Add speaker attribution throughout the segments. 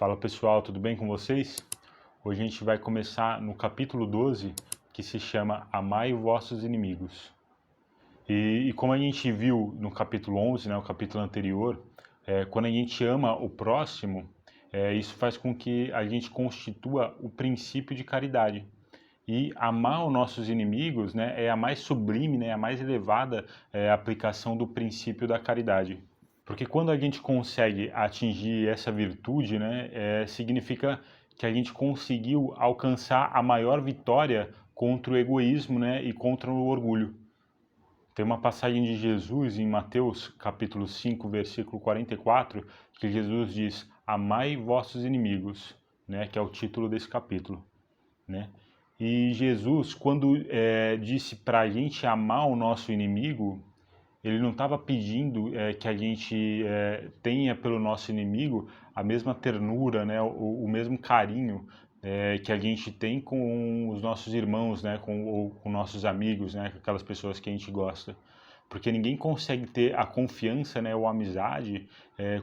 Speaker 1: Fala pessoal, tudo bem com vocês? Hoje a gente vai começar no capítulo 12, que se chama Amai vossos inimigos. E como a gente viu no capítulo 11, né, o capítulo anterior, quando a gente ama o próximo, isso faz com que a gente constitua o princípio de caridade. E amar os nossos inimigos, né, é a mais sublime, né, a mais elevada aplicação do princípio da caridade. Porque quando a gente consegue atingir essa virtude, né, significa que a gente conseguiu alcançar a maior vitória contra o egoísmo, né, e contra o orgulho. Tem uma passagem de Jesus em Mateus capítulo 5, versículo 44, que Jesus diz: amai vossos inimigos, né, que é o título desse capítulo, né? E Jesus, quando disse para a gente amar o nosso inimigo, ele não estava pedindo que a gente tenha pelo nosso inimigo a mesma ternura, né, o mesmo carinho que a gente tem com os nossos irmãos, né, ou com nossos amigos, né, com aquelas pessoas que a gente gosta. Porque ninguém consegue ter a confiança, né, ou a amizade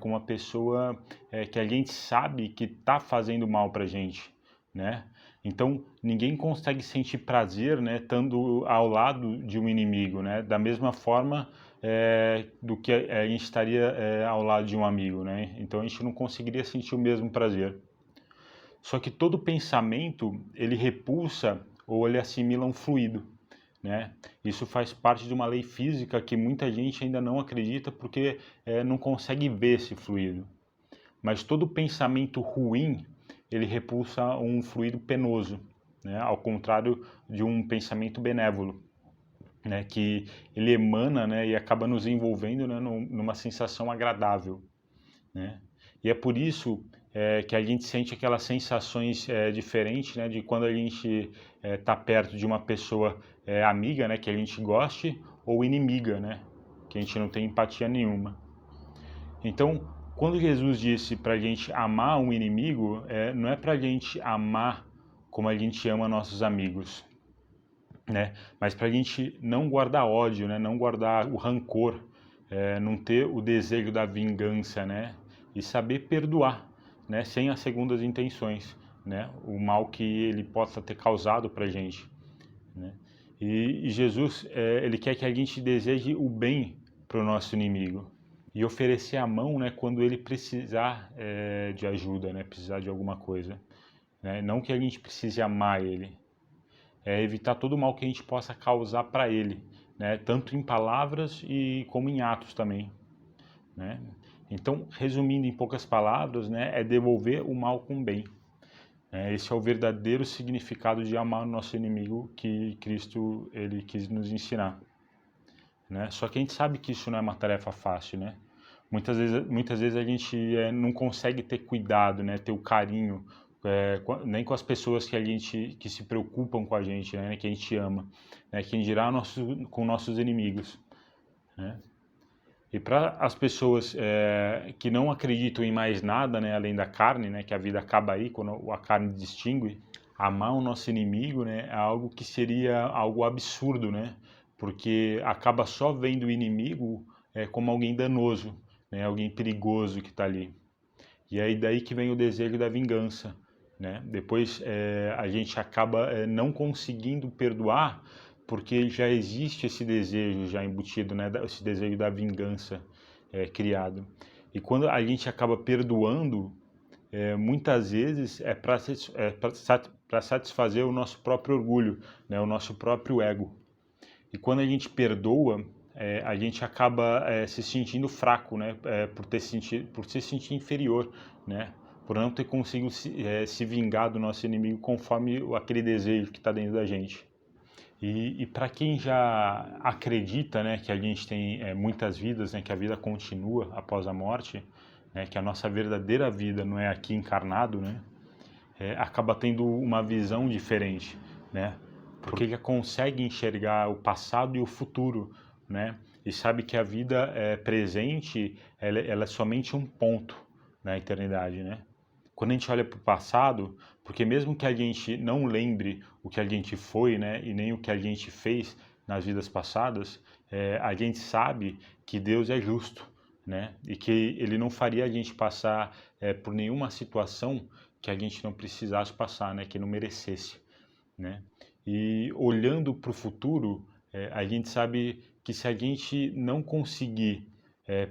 Speaker 1: com uma pessoa que a gente sabe que está fazendo mal para a gente, né? Então, ninguém consegue sentir prazer, né, estando ao lado de um inimigo, né? Da mesma forma do que a gente estaria ao lado de um amigo, né? Então, a gente não conseguiria sentir o mesmo prazer. Só que todo pensamento, ele repulsa ou ele assimila um fluido, né? Isso faz parte de uma lei física que muita gente ainda não acredita porque não consegue ver esse fluido. Mas todo pensamento ruim, ele repulsa um fluido penoso, né? Ao contrário de um pensamento benévolo, né? Que ele emana, né? E acaba nos envolvendo, né? Numa sensação agradável, né? E é por isso que a gente sente aquelas sensações diferentes, né? De quando a gente está perto de uma pessoa amiga, né? Que a gente goste, ou inimiga, né? Que a gente não tem empatia nenhuma. Então, quando Jesus disse para a gente amar um inimigo, não é para a gente amar como a gente ama nossos amigos, né? Mas para a gente não guardar ódio, né? Não guardar o rancor, não ter o desejo da vingança, né? E saber perdoar, né? Sem as segundas intenções, né? O mal que ele possa ter causado para a gente, né? E Jesus, ele quer que a gente deseje o bem para o nosso inimigo e oferecer a mão, né, quando ele precisar de ajuda, né, precisar de alguma coisa, né? Não que a gente precise amar ele, evitar todo o mal que a gente possa causar para ele, né, tanto em palavras e como em atos também, né? Então, resumindo em poucas palavras, né, é devolver o mal com o bem. Esse é o verdadeiro significado de amar o nosso inimigo que Cristo ele quis nos ensinar, né? Só que a gente sabe que isso não é uma tarefa fácil, né? Muitas vezes a gente não consegue ter cuidado, né? Ter o carinho, nem com as pessoas que a gente que se preocupam com a gente, né? Que a gente ama, né? Quem dirá com nossos inimigos, né? E para as pessoas que não acreditam em mais nada, né, além da carne, né, que a vida acaba aí quando a carne distingue, amar o nosso inimigo, né, é algo que seria algo absurdo, né, porque acaba só vendo o inimigo como alguém danoso, né, alguém perigoso que está ali. E aí daí que vem o desejo da vingança, né? Depois a gente acaba não conseguindo perdoar porque já existe esse desejo já embutido, né? Esse desejo da vingança criado. E quando a gente acaba perdoando, muitas vezes é para satisfazer o nosso próprio orgulho, né? O nosso próprio ego. E quando a gente perdoa, a gente acaba se sentindo fraco, né? Por se sentir inferior, né? Por não ter conseguido se vingar do nosso inimigo conforme aquele desejo que está dentro da gente. E para quem já acredita, né, que a gente tem muitas vidas, né, que a vida continua após a morte, né, que a nossa verdadeira vida não é aqui encarnado, né? Acaba tendo uma visão diferente, né? Porque já consegue enxergar o passado e o futuro, né? E sabe que a vida presente, ela é somente um ponto na eternidade, né? Quando a gente olha para o passado, porque mesmo que a gente não lembre o que a gente foi, né? E nem o que a gente fez nas vidas passadas, a gente sabe que Deus é justo, né? E que ele não faria a gente passar por nenhuma situação que a gente não precisasse passar, né? Que não merecesse, né? E olhando para o futuro, a gente sabe que se a gente não conseguir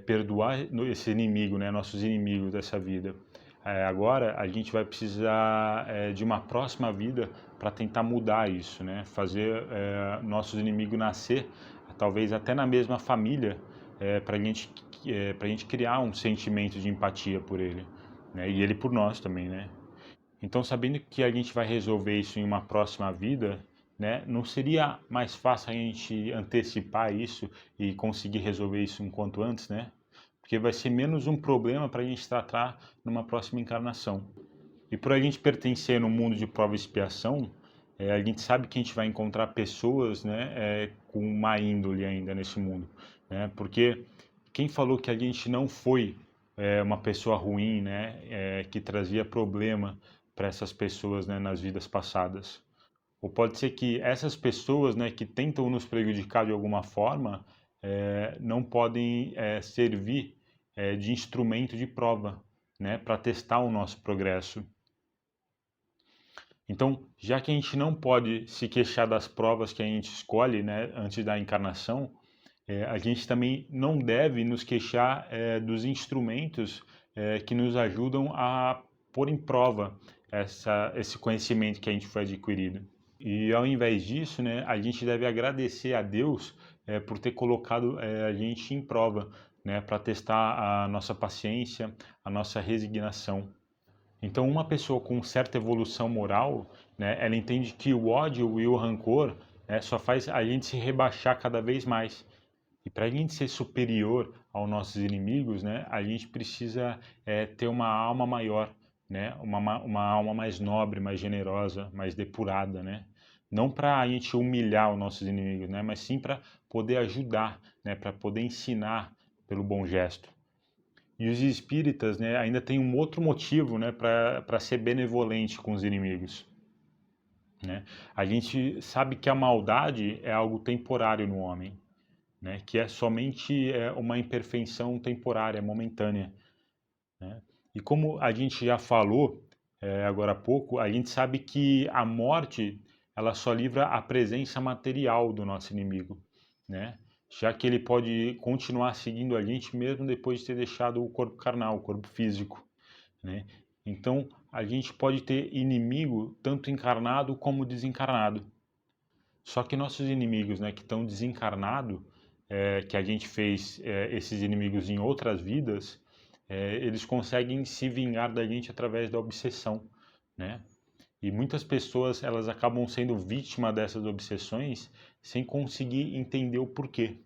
Speaker 1: perdoar esse inimigo, né? Nossos inimigos dessa vida, agora a gente vai precisar de uma próxima vida para tentar mudar isso, né? Fazer nossos inimigos nascer, talvez até na mesma família, para a gente criar um sentimento de empatia por ele, né? E ele por nós também, né? Então, sabendo que a gente vai resolver isso em uma próxima vida, né? Não seria mais fácil a gente antecipar isso e conseguir resolver isso enquanto antes, né? Porque vai ser menos um problema para a gente tratar numa próxima encarnação. E por a gente pertencer no mundo de prova e expiação, a gente sabe que a gente vai encontrar pessoas, né, com má índole ainda nesse mundo, né? Porque quem falou que a gente não foi uma pessoa ruim, né, que trazia problema para essas pessoas, né, nas vidas passadas? Ou pode ser que essas pessoas, né, que tentam nos prejudicar de alguma forma, não podem servir de instrumento de prova, né, para testar o nosso progresso. Então, já que a gente não pode se queixar das provas que a gente escolhe, né, antes da encarnação, a gente também não deve nos queixar dos instrumentos que nos ajudam a pôr em prova esse conhecimento que a gente foi adquirido. E ao invés disso, né, a gente deve agradecer a Deus por ter colocado a gente em prova, né, para testar a nossa paciência, a nossa resignação. Então, uma pessoa com certa evolução moral, né, ela entende que o ódio e o rancor, né, só faz a gente se rebaixar cada vez mais. E para a gente ser superior aos nossos inimigos, né, a gente precisa ter uma alma maior, né, uma alma mais nobre, mais generosa, mais depurada, né? Não para a gente humilhar os nossos inimigos, né, mas sim para poder ajudar, né, para poder ensinar pelo bom gesto. E os espíritas, né, ainda tem um outro motivo, né, para ser benevolente com os inimigos, né? A gente sabe que a maldade é algo temporário no homem, né, que é somente uma imperfeição temporária, momentânea, né? E como a gente já falou agora há pouco, a gente sabe que a morte ela só livra a presença material do nosso inimigo, né? Já que ele pode continuar seguindo a gente mesmo depois de ter deixado o corpo carnal, o corpo físico, né? Então a gente pode ter inimigo tanto encarnado como desencarnado. Só que nossos inimigos, né, que estão desencarnados, que a gente fez esses inimigos em outras vidas, eles conseguem se vingar da gente através da obsessão, né? E muitas pessoas elas acabam sendo vítimas dessas obsessões sem conseguir entender o porquê,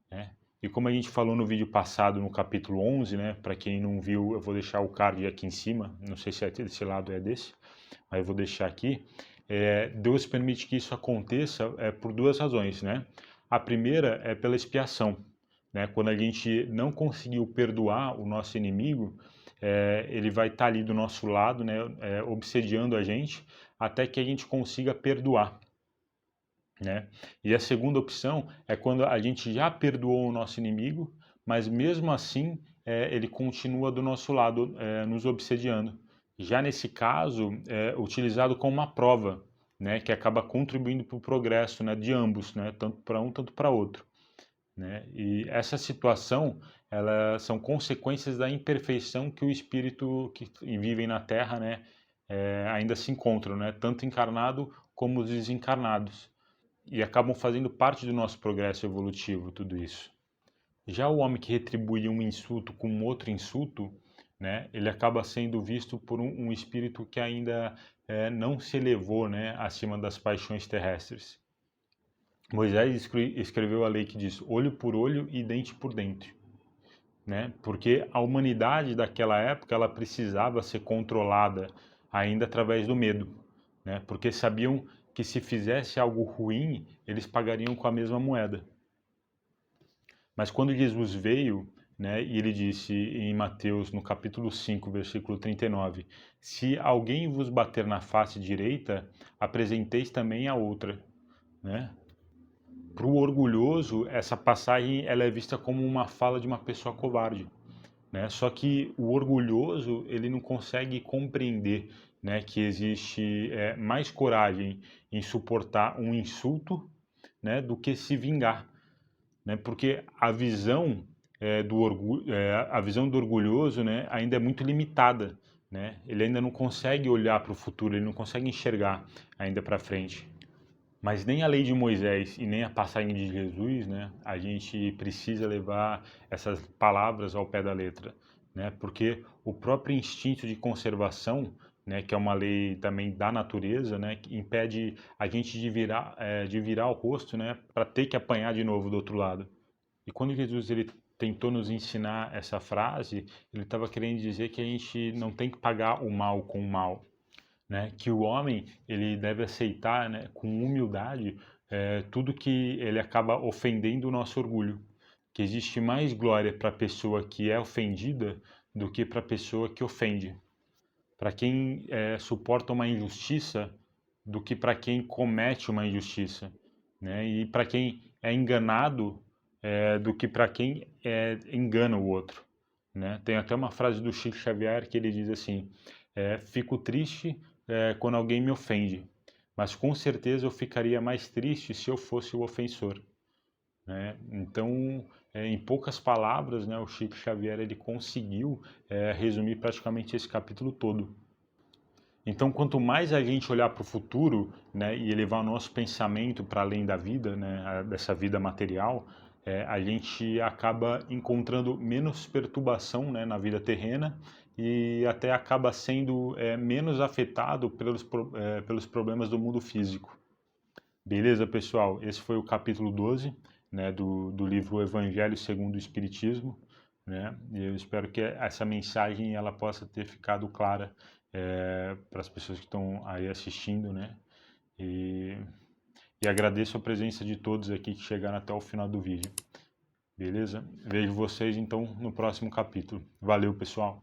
Speaker 1: né? E como a gente falou no vídeo passado, no capítulo 11, né? Para quem não viu, eu vou deixar o card aqui em cima. Não sei se desse lado é desse, mas eu vou deixar aqui. Deus permite que isso aconteça por duas razões, né? A primeira é pela expiação, né? Quando a gente não conseguiu perdoar o nosso inimigo, ele vai estar ali do nosso lado, né? Obsediando a gente até que a gente consiga perdoar, né? E a segunda opção é quando a gente já perdoou o nosso inimigo, mas mesmo assim ele continua do nosso lado, nos obsediando. Já nesse caso, é utilizado como uma prova, né, que acaba contribuindo para o progresso, né, de ambos, né, tanto para um, tanto para outro, né? E essa situação, elas são consequências da imperfeição que o espírito que vivem na Terra, né, ainda se encontram, né, tanto encarnado como os desencarnados, e acabam fazendo parte do nosso progresso evolutivo, tudo isso. Já o homem que retribui um insulto com outro insulto, né, ele acaba sendo visto por um espírito que ainda não se elevou, né, acima das paixões terrestres. Moisés escreveu a lei que diz olho por olho e dente por dente, né, porque a humanidade daquela época ela precisava ser controlada ainda através do medo, né, porque sabiam que se fizesse algo ruim, eles pagariam com a mesma moeda. Mas quando Jesus veio, né, e ele disse em Mateus, no capítulo 5, versículo 39, se alguém vos bater na face direita, apresenteis também a outra, né? Para o orgulhoso, essa passagem ela é vista como uma fala de uma pessoa covarde, né? Só que o orgulhoso ele não consegue compreender, né, que existe mais coragem em suportar um insulto, né, do que se vingar, né? Porque a visão do orgulho, a visão do orgulhoso, né, ainda é muito limitada, né? Ele ainda não consegue olhar para o futuro, ele não consegue enxergar ainda para frente. Mas nem a lei de Moisés e nem a passagem de Jesus, né, a gente precisa levar essas palavras ao pé da letra, né, porque o próprio instinto de conservação, né, que é uma lei também da natureza, né, que impede a gente de virar o rosto, né, para ter que apanhar de novo do outro lado. E quando Jesus ele tentou nos ensinar essa frase, ele estava querendo dizer que a gente não tem que pagar o mal com o mal, né? Que o homem ele deve aceitar, né, com humildade tudo que ele acaba ofendendo o nosso orgulho. Que existe mais glória para a pessoa que é ofendida do que para a pessoa que ofende. Para quem suporta uma injustiça do que para quem comete uma injustiça, né? E para quem é enganado do que para quem engana o outro, né? Tem até uma frase do Chico Xavier que ele diz assim: fico triste quando alguém me ofende, mas com certeza eu ficaria mais triste se eu fosse o ofensor, né? Então, em poucas palavras, né, o Chico Xavier ele conseguiu resumir praticamente esse capítulo todo. Então, quanto mais a gente olhar para o futuro, né, e elevar o nosso pensamento para além da vida, né, dessa vida material, a gente acaba encontrando menos perturbação, né, na vida terrena e até acaba sendo menos afetado pelos problemas do mundo físico. Beleza, pessoal? Esse foi o capítulo 12, né, do livro Evangelho segundo o Espiritismo, né? E eu espero que essa mensagem ela possa ter ficado clara para as pessoas que estão aí assistindo, né? E, e agradeço a presença de todos aqui que chegaram até o final do vídeo. Beleza? Vejo vocês então no próximo capítulo. Valeu, pessoal!